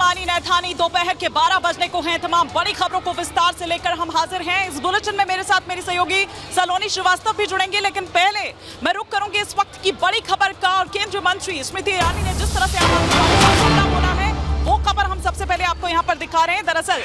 मानी नैथानी दोपहर के 12 बजने को हैं। तमाम बड़ी खबरों को विस्तार से लेकर हम हाजिर हैं। इस बुलेटिन में मेरे साथ मेरी सहयोगी सलोनी श्रीवास्तव भी जुड़ेंगे, लेकिन पहले मैं रुक करूंगी इस वक्त की बड़ी खबर का। और केंद्रीय मंत्री स्मृति ईरानी ने जिस तरह से बोला है वो खबर हम सबसे पहले आपको यहां पर दिखा रहे हैं। दरअसल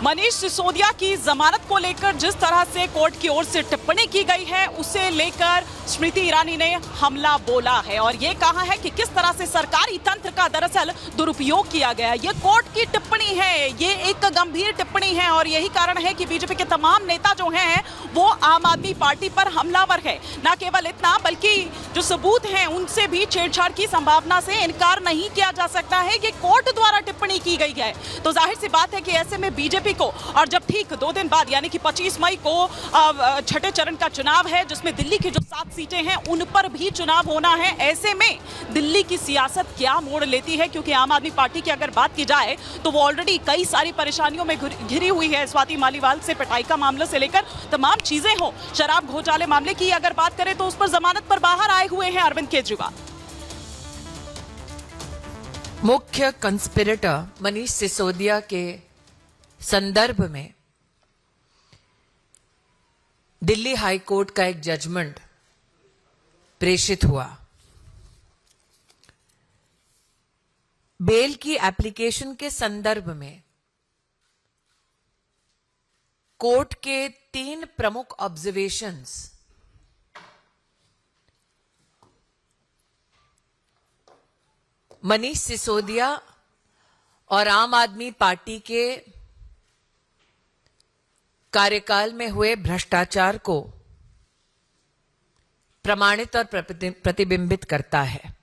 मनीष सिसोदिया की जमानत को लेकर जिस तरह से कोर्ट की ओर से टिप्पणी की गई है, उसे लेकर स्मृति ईरानी ने हमला बोला है और ये कहा है कि किस तरह से सरकारी तंत्र का दरअसल दुरुपयोग किया गया। ये कोर्ट की टिप्पणी है, ये एक गंभीर टिप्पणी है और यही कारण है कि बीजेपी के तमाम नेता जो हैं वो आम आदमी पार्टी पर हमलावर है। न केवल इतना, बल्कि जो सबूत हैं उनसे भी छेड़छाड़ की संभावना से इनकार नहीं किया जा सकता है। ये कोर्ट द्वारा टिप्पणी की गई है, तो जाहिर सी बात है कि ऐसे में बीजेपी को, और जब ठीक 2 दिन बाद यानी कि 25 मई को छठे चरण का चुनाव है, जिसमें दिल्ली की जो 7 सीटें हैं उन पर भी चुनाव होना है, ऐसे में दिल्ली की सियासत क्या मोड़ लेती है। क्योंकि आम आदमी पार्टी की अगर बात की जाए तो वो ऑलरेडी कई सारी परेशानियों में घिरी हुई है। स्वाति मालीवाल से पिटाई का मामले से लेकर तमाम चीजें हो, शराब घोटाले मामले की अगर बात करें तो उस पर जमानत पर बाहर आए हुए हैं अरविंद केजरीवाल। मुख्य कंस्पिरेटर मनीष सिसोदिया के संदर्भ में दिल्ली हाई कोर्ट का एक जजमेंट प्रेषित हुआ। बेल की एप्लीकेशन के संदर्भ में कोर्ट के 3 प्रमुख ऑब्जर्वेशंस मनीष सिसोदिया और आम आदमी पार्टी के कार्यकाल में हुए भ्रष्टाचार को प्रमाणित और प्रतिबिंबित करता है।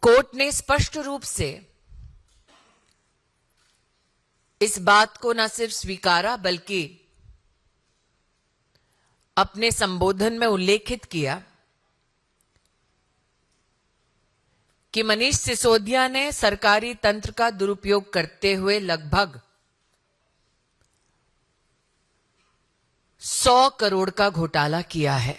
कोर्ट ने स्पष्ट रूप से इस बात को न सिर्फ स्वीकारा बल्कि अपने संबोधन में उल्लेखित किया कि मनीष सिसोदिया ने सरकारी तंत्र का दुरुपयोग करते हुए लगभग 100 करोड़ का घोटाला किया है।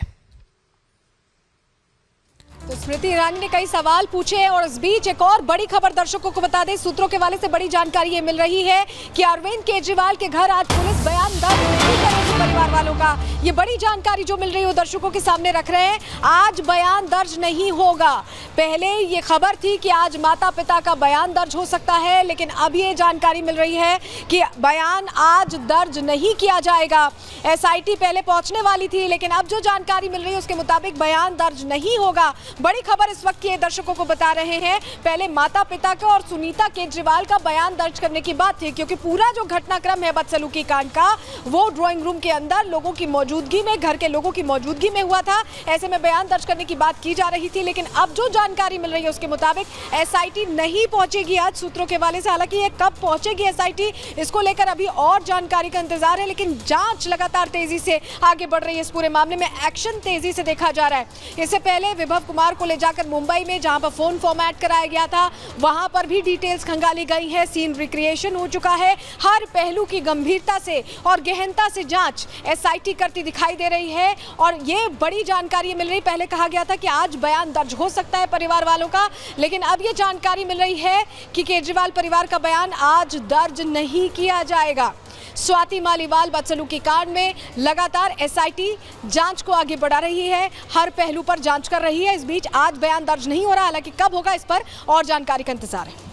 तो स्मृति ईरानी ने कई सवाल पूछे और इस बीच एक और बड़ी खबर दर्शकों को बता दें। सूत्रों के हवाले से बड़ी जानकारी ये मिल रही है कि अरविंद केजरीवाल के घर आज पुलिस बयान दर्ज नहीं करेगी परिवार वालों का। ये बड़ी जानकारी जो मिल रही है वो दर्शकों के सामने रख रहे हैं। आज बयान दर्ज नहीं होगा। पहले ये खबर थी कि आज माता पिता का बयान दर्ज हो सकता है, लेकिन अब ये जानकारी मिल रही है कि बयान आज दर्ज नहीं किया जाएगा। एसआईटी पहले पहुंचने वाली थी, लेकिन अब जो जानकारी मिल रही है उसके मुताबिक बयान दर्ज नहीं होगा। बड़ी खबर इस वक्त की दर्शकों को बता रहे हैं। पहले माता पिता का और सुनीता केजरीवाल का बयान दर्ज करने की बात थी, क्योंकि पूरा जो घटनाक्रम है बदसलूकी कांड का वो ड्राइंग रूम के अंदर लोगों की मौजूदगी में, घर के लोगों की मौजूदगी में हुआ था। ऐसे में बयान दर्ज करने की बात की जा रही थी, लेकिन अब जो जानकारी मिल रही है उसके मुताबिक एसआईटी नहीं पहुंचेगी आज सूत्रों के हवाले से। हालांकि ये कब पहुंचेगी एसआईटी, इसको लेकर अभी और जानकारी का इंतजार है, लेकिन जांच लगातार तेजी से आगे बढ़ रही है। इस पूरे मामले में एक्शन तेजी से देखा जा रहा है। इससे पहले विभव कुमार को ले जाकर मुंबई में जहां पर फोन फॉर्मेट कराया गया था, वहां पर भी डिटेल्स खंगाली गई है। सीन रिक्रिएशन हो चुका है। हर पहलू की गंभीरता से और गहनता से जांच एसआईटी करती दिखाई दे रही है और ये बड़ी जानकारी मिल रही। पहले कहा गया था कि आज बयान दर्ज हो सकता है परिवार वालों का, लेकिन अब ये जानकारी मिल रही है कि केजरीवाल परिवार का बयान आज दर्ज नहीं किया जाएगा। स्वाति मालीवाल बदसलूकी कांड में लगातार एसआईटी जांच को आगे बढ़ा रही है, हर पहलू पर जांच कर रही है। इस बीच आज बयान दर्ज नहीं हो रहा, हालांकि कब होगा इस पर और जानकारी का इंतजार है।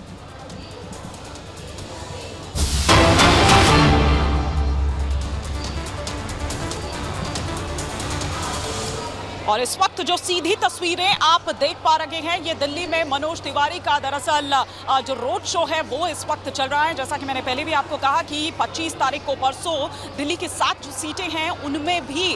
और इस वक्त जो सीधी तस्वीरें आप देख पा रहे हैं, ये दिल्ली में मनोज तिवारी का दरअसल जो रोड शो है वो इस वक्त चल रहा है। जैसा कि मैंने पहले भी आपको कहा कि 25 तारीख को परसों दिल्ली की 7 जो सीटें हैं उनमें भी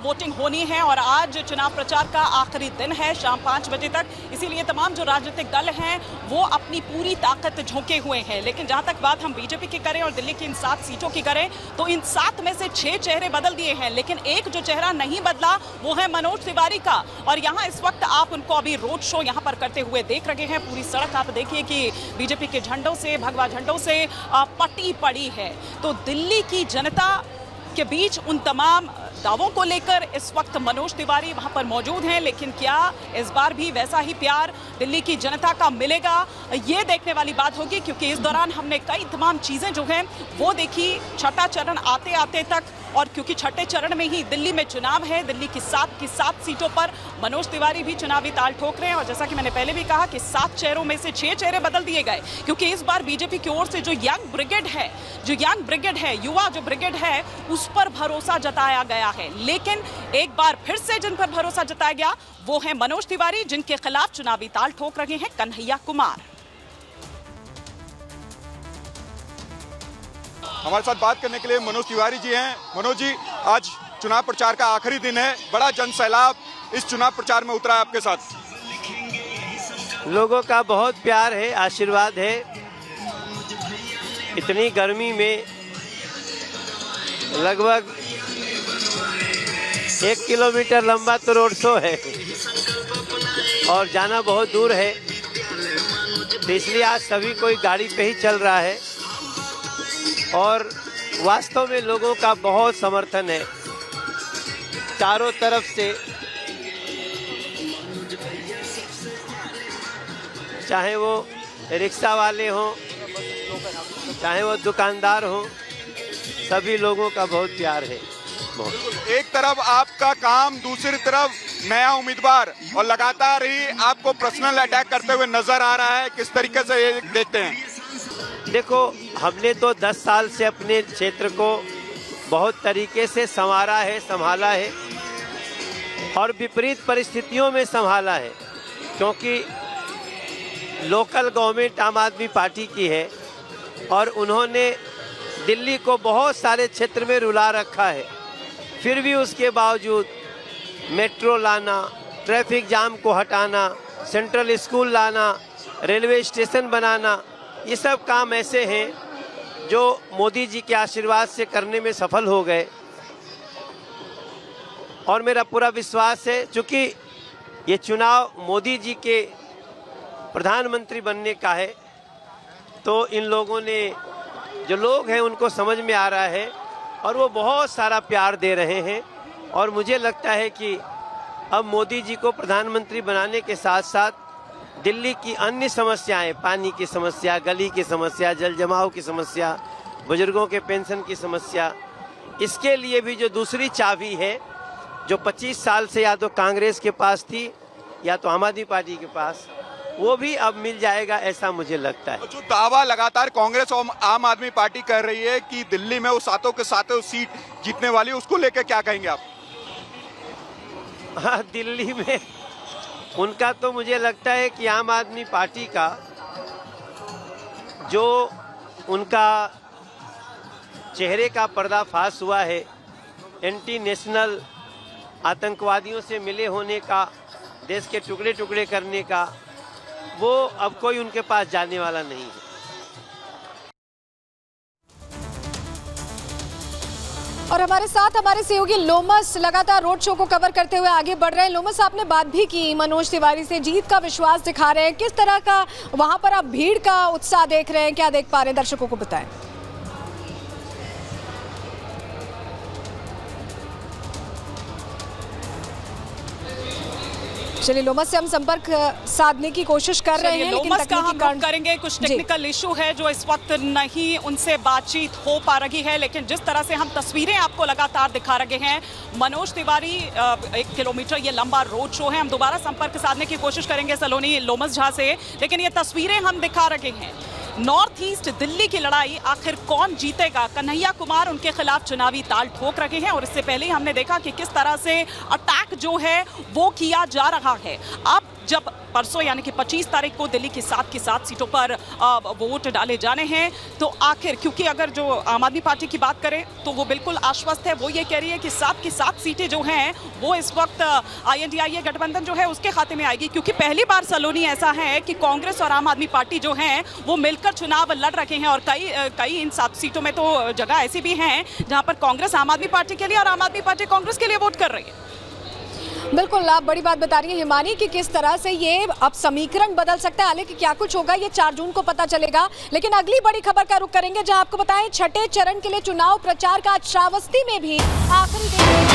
वोटिंग होनी है और आज चुनाव प्रचार का आखिरी दिन है शाम 5 बजे तक। इसीलिए तमाम जो राजनीतिक दल हैं वो अपनी पूरी ताकत झोंके हुए हैं। लेकिन जहां तक बात हम बीजेपी की करें और दिल्ली की इन 7 सीटों की करें तो इन 7 में से 6 चेहरे बदल दिए हैं, लेकिन एक जो चेहरा नहीं बदला वो है मनोज तिवारी का। और यहां इस वक्त आप उनको अभी रोड शो यहां पर करते हुए देख रहे हैं। पूरी सड़क आप देखिए कि बीजेपी के झंडों से, भगवा झंडों से पटी पड़ी है। तो दिल्ली की जनता के बीच उन तमाम दावों को लेकर इस वक्त मनोज तिवारी वहां पर मौजूद हैं, लेकिन क्या इस बार भी वैसा ही प्यार दिल्ली की जनता का मिलेगा, ये देखने वाली बात होगी। क्योंकि इस दौरान हमने कई तमाम चीजें जो हैं वो देखी, छठा चरण आते आते तक, और क्योंकि छठे चरण में ही दिल्ली में चुनाव है, दिल्ली की 7 सीटों पर मनोज तिवारी भी चुनावी ताल ठोक रहे हैं। और जैसा कि मैंने पहले भी कहा कि 7 चेहरों में से 6 चेहरे बदल दिए गए, क्योंकि इस बार बीजेपी की ओर से जो यंग ब्रिगेड है, युवा जो ब्रिगेड है, उस पर भरोसा जताया गया है। लेकिन एक बार फिर से जिन पर भरोसा जताया गया वो है मनोज तिवारी, जिनके खिलाफ चुनावी ताल ठोक रहे हैं कन्हैया कुमार। हमारे साथ बात करने के लिए मनोज तिवारी जी हैं। मनोज जी, आज चुनाव प्रचार का आखिरी दिन है, बड़ा जन सैलाब इस चुनाव प्रचार में उतरा है आपके साथ। लोगों का बहुत प्यार है, आशीर्वाद है। इतनी गर्मी में लगभग 1 किलोमीटर लंबा तो रोड शो है और जाना बहुत दूर है, तो इसलिए आज सभी कोई गाड़ी पे ही चल रहा है। और वास्तव में लोगों का बहुत समर्थन है चारों तरफ से, चाहे वो रिक्शा वाले हों, चाहे वो दुकानदार हों, सभी लोगों का बहुत प्यार है। एक तरफ आपका काम, दूसरी तरफ नया उम्मीदवार, और लगातार ही आपको पर्सनल अटैक करते हुए नजर आ रहा है। किस तरीके से ये देखते हैं? देखो, हमने तो 10 साल से अपने क्षेत्र को बहुत तरीके से संभाला है और विपरीत परिस्थितियों में संभाला है, क्योंकि लोकल गवर्नमेंट आम आदमी पार्टी की है और उन्होंने दिल्ली को बहुत सारे क्षेत्र में रुला रखा है। फिर भी उसके बावजूद मेट्रो लाना, ट्रैफिक जाम को हटाना, सेंट्रल स्कूल लाना, रेलवे स्टेशन बनाना, ये सब काम ऐसे हैं जो मोदी जी के आशीर्वाद से करने में सफल हो गए। और मेरा पूरा विश्वास है, चूँकि ये चुनाव मोदी जी के प्रधानमंत्री बनने का है, तो इन लोगों ने, जो लोग हैं, उनको समझ में आ रहा है और वो बहुत सारा प्यार दे रहे हैं। और मुझे लगता है कि अब मोदी जी को प्रधानमंत्री बनाने के साथ साथ दिल्ली की अन्य समस्याएं, पानी की समस्या, गली की समस्या, जल जमाव की समस्या, बुजुर्गों के पेंशन की समस्या, इसके लिए भी जो दूसरी चाबी है, जो 25 साल से या तो कांग्रेस के पास थी या तो आम आदमी पार्टी के पास, वो भी अब मिल जाएगा, ऐसा मुझे लगता है। जो दावा लगातार कांग्रेस और आम आदमी पार्टी कर रही है कि दिल्ली में वो सातों के सातों सीट जीतने वाली, उसको लेकर क्या कहेंगे आप? हाँ, दिल्ली में उनका तो मुझे लगता है कि आम आदमी पार्टी का जो उनका चेहरे का पर्दाफाश हुआ है, एंटी नेशनल आतंकवादियों से मिले होने का, देश के टुकड़े टुकड़े करने का, वो अब कोई उनके पास जाने वाला नहीं है। और हमारे साथ हमारे सहयोगी लोमस लगातार रोड शो को कवर करते हुए आगे बढ़ रहे हैं। लोमस, आपने बात भी की मनोज तिवारी से, जीत का विश्वास दिखा रहे हैं, किस तरह का वहां पर आप भीड़ का उत्साह देख रहे हैं, क्या देख पा रहे हैं, दर्शकों को बताएं। चलिए, लोमस से हम संपर्क साधने की कोशिश कर रहे हैं, लेकिन लोमस का हम कारण करेंगे, कुछ टेक्निकल इशू है जो इस वक्त नहीं उनसे बातचीत हो पा रही है। लेकिन जिस तरह से हम तस्वीरें आपको लगातार दिखा रहे हैं, मनोज तिवारी 1 किलोमीटर ये लंबा रोड शो है। हम दोबारा संपर्क साधने की कोशिश करेंगे सलोनी लोमस झा से, लेकिन ये तस्वीरें हम दिखा रहे हैं। नॉर्थ ईस्ट दिल्ली की लड़ाई आखिर कौन जीतेगा? कन्हैया कुमार उनके खिलाफ चुनावी ताल ठोक रहे हैं और इससे पहले ही हमने देखा कि किस तरह से अटैक जो है वो किया जा रहा है। अब जब परसों यानी कि 25 तारीख को दिल्ली की 7 सीटों पर वोट डाले जाने हैं, तो आखिर, क्योंकि अगर जो आम आदमी पार्टी की बात करें तो वो बिल्कुल आश्वस्त है, वो ये कह रही है कि 7 की 7 सीटें जो हैं वो इस वक्त INDIA गठबंधन जो है उसके खाते में आएगी। क्योंकि पहली बार सलोनी ऐसा है कि कांग्रेस और आम आदमी पार्टी जो हैं वो मिलकर चुनाव लड़ रहे हैं और कई इन 7 सीटों में तो जगह ऐसी भी हैं जहाँ पर कांग्रेस आम आदमी पार्टी के लिए और आम आदमी पार्टी कांग्रेस के लिए वोट कर रही है। बिल्कुल, आप बड़ी बात बता रही हैं हिमानी कि किस तरह से ये अब समीकरण बदल सकता है। हालांकि क्या कुछ होगा ये 4 जून को पता चलेगा। लेकिन अगली बड़ी खबर का रुख करेंगे, जहां आपको बताएं छठे चरण के लिए चुनाव प्रचार का आज श्रावस्ती में भी आखिरी दिन